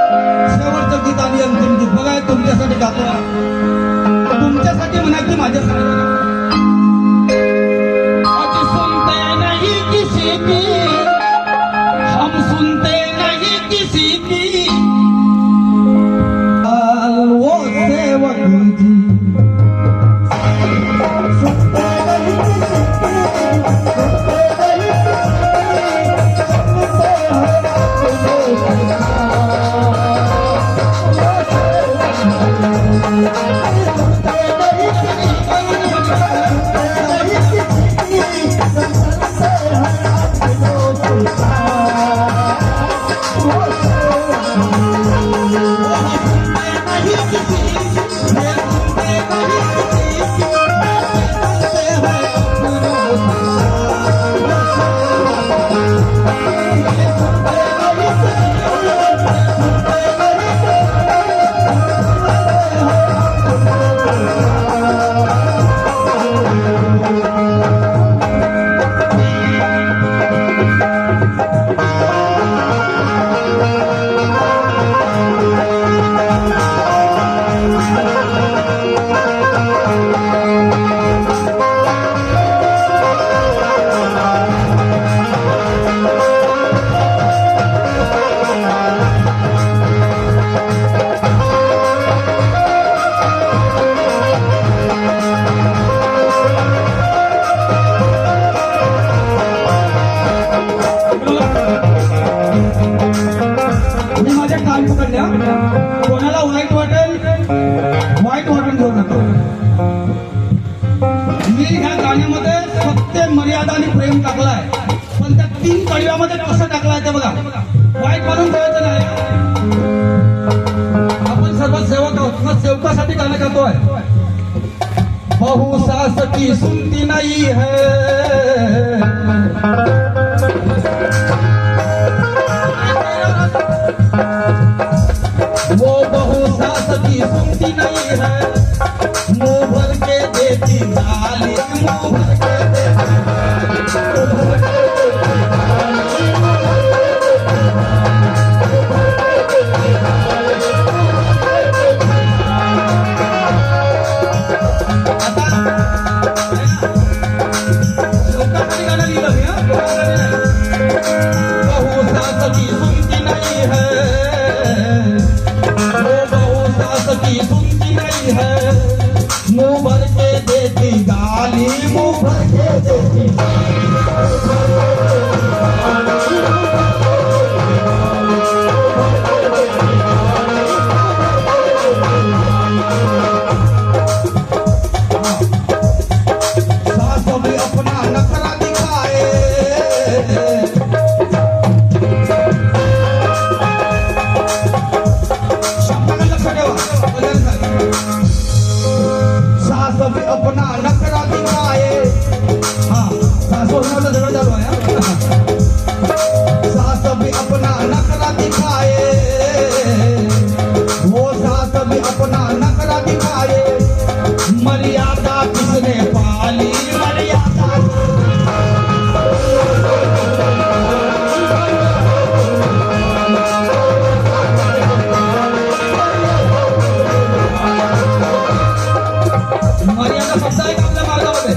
शेवटचं गीत आणि अंतिम गीत बघा तुमच्यासाठी गातो. तुमच्यासाठी म्हणा की माझ्यासाठी. आज सुनते नहीं किसी की, हम सुनते नहीं किसी की. वो सेवक जी कोणाला वाईट वाटून घेऊ नका. मी ह्या गाण्यामध्ये सत्य मर्यादा आणि प्रेम टाकलाय, पण त्या 3 कडव्यामध्ये कसं टाकलाय ते बघा. वाईट म्हणून ठेवायचं नाही. आपण सर्व सेवक आहोत ना, सेवकासाठी गाणं गातोय. बहु सास की सुनती नाही है, वो बहु सास की सुनती नहीं है, मुंह भर के देती गाली, मुंह भर के देती. आता गाणं लिहिलं मी. बहु सास की सुनती नहीं है, की सुनती नहीं है, मुंह भर के देती गाली, मुंह भर के देती. सास भी अपना नखरा दिखाए, सास भी अपना नखरा दिखाए. हाँ, सासों में तो झगड़ा चालू है. सास भी अपना नखरा दिखाए, वो सास भी अपना नखरा दिखाए. मर्यादा किसने पाली, मर्यादा शब्द आहे आपल्या मार्गामध्ये.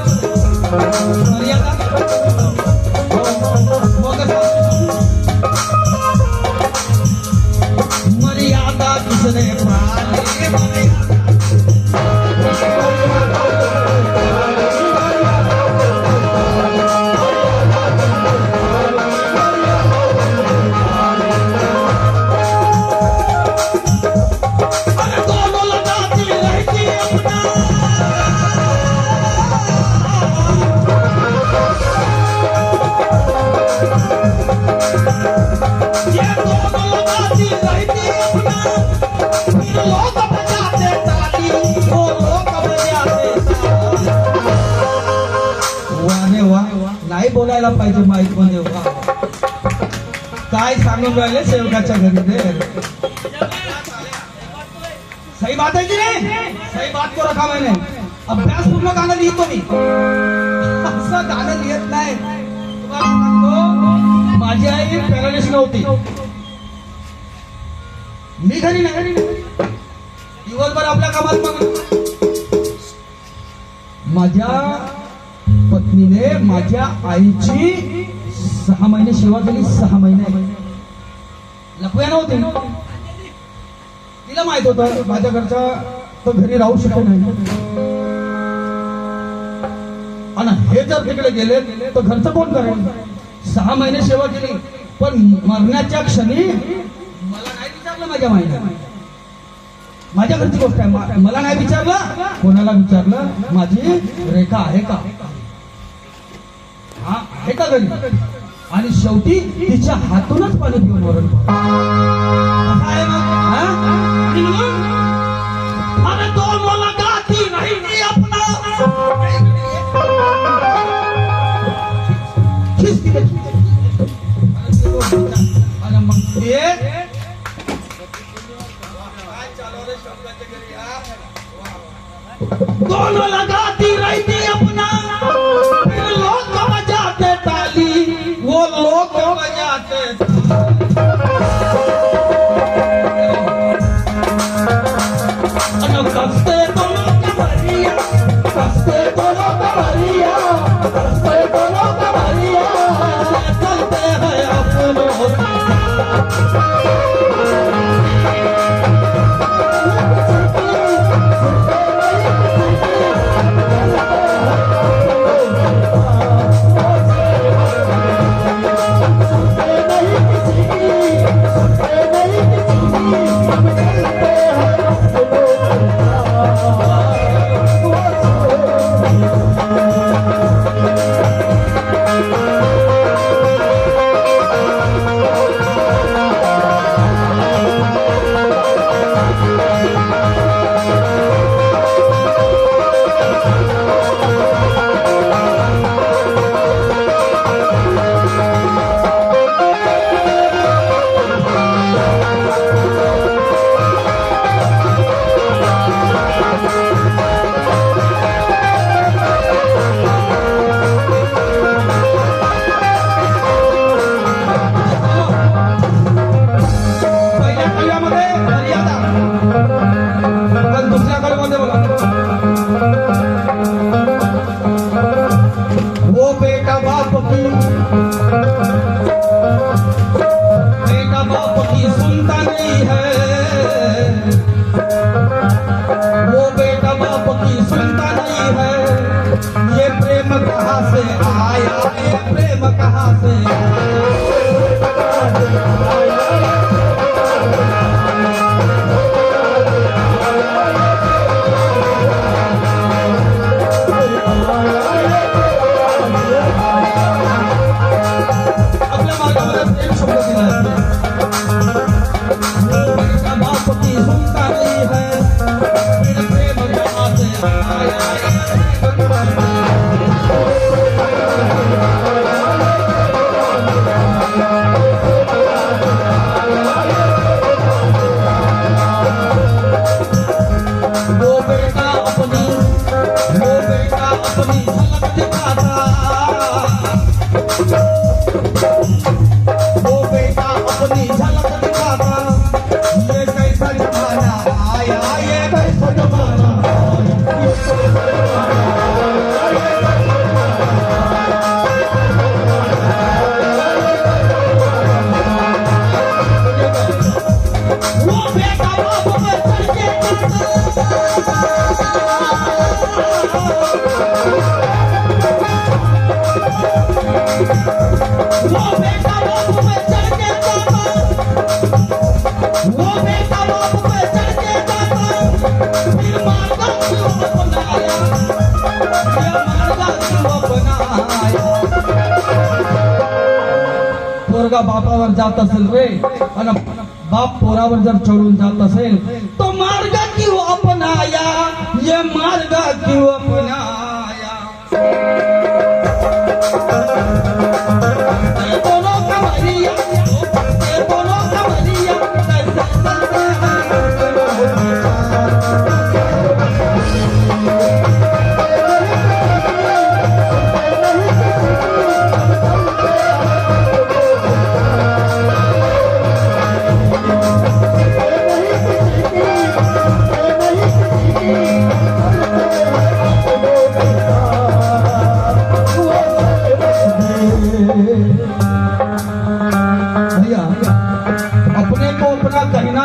मर्यादा मर्यादा किसने पाली, नाही बोलायला पाहिजे माहित मध्ये. काय सांगून राहिले सेवकाच्या घरी ते. सही बात है कि नहीं? सही बात को रखा मैंने. अभ्यास पूर्ण गाणं लिहितो मी, असं गाणं लिहित नाही. तुम्हाला सांगतो, माझी आई पॅरालिस नव्हती. मी घरी नाही, दिवसभर आपल्या कामात मग माझ्या पत्नीने माझ्या आईची 6 महिने सेवा केली. 6 महिने लपव्या नव्हती. तिला माहित होतं माझ्या घरचा तो घरी राहू शकत नाही, आणि हे जर तिकडे गेले तर घरचं कोण करेल. 6 महिने सेवा केली, पण मरण्याच्या क्षणी मला नाही विचारलं माझ्या माईने. माझ्या घरची गोष्ट आहे, मला नाही विचारलं. कोणाला विचारलं, माझी रेखा आहे का, हा आहे का घरी. आणि शेवटी तिच्या हातूनच पाणी पिऊन मरण आहे मग. अरे दोनों लगाती रही अपना आणि मग ते दोनों लगाती रहती अपना, फिर लोग बजाते ताली, वो लोग बजाते कसते दोनों कमरिया, कसते दोनों कमरिया, कसते दोनों कमरिया, चलते हैं अपनों पोरगा बापावर जात असेल रे, आणि बाप पोरावर जर चढून जात असेल तो मार्ग क्यों अपनाया, ये मार्ग क्यों अपनाया. दोनों कमरिया, दोनों कमरिया,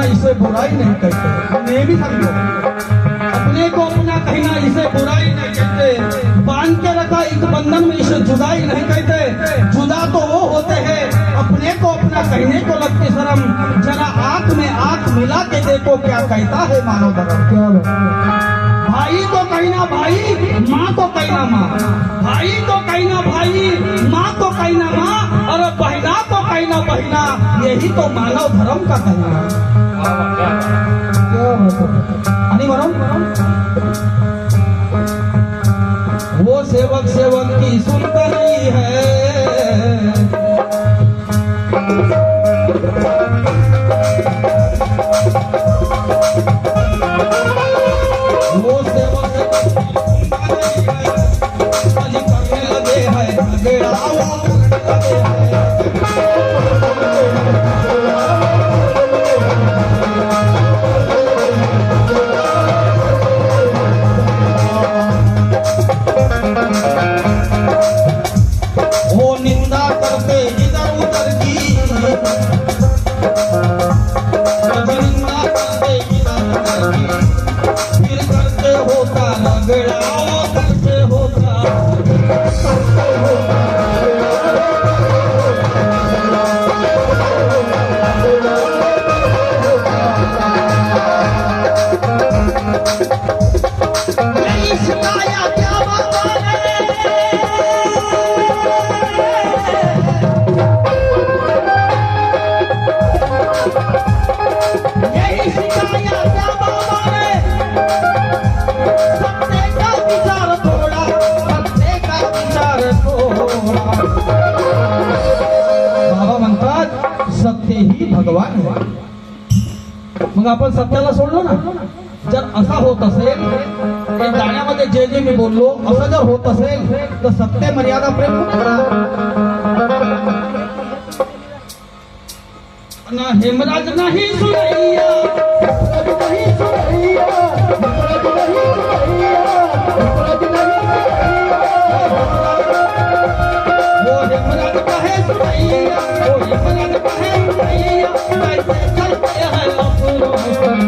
इसे बुराई नहीं कहते। नेहमी समझो, अपने को अपना कहना इसे बुराई नहीं कहते। बांध के रखा एक बंधन में इसे जुदाई नहीं कहते। जुदा तो वो होते हैं अपने को अपना कहने को लगती शर्म। जरा आंख में आंख मिला के देखो क्या कहता है मानव धर्म। क्या बात है। भाई को कहना भाई, माँ को कहना माँ। भाई को कहना भाई, माँ को कहना माँ, और बहना को कहना बहना। यही तो मानव धर्म का कहना है। क्या बात है। आणि म्हणून वो सेवक सेवक की सुनता नहीं है। वो सेवक सेवक की सुनता नहीं है। खाली करने लगे हैं झगड़ा, वो करने लगे वो निंदा करते इधर उधर की। जब निंदा करते इधर उधर की, फिर करते होता रगड़ा, वो करते होता नहीं सिखाया क्या बाबा ने। यही सिखाया क्या बाबा ने। सत्य का विचार थोड़ा, सत्य का विचार थोड़ा। बाबा म्हणतात सत्य ही भगवान आहे। मग आपण सत्याला सोडलो ना। जर असा होत असेल, हे गाण्यामध्ये जे जे मी बोललो असं जर होत असेल तर सत्य मर्यादा प्रेम करा ना। हेमराज नाही सुरैया, नहीं सुनैया, नहीं सुनैया, वो हेमराज कहे सुरैया, वो हेमराज कहे सुरैया। कैसे चलते हैं अपुरों में।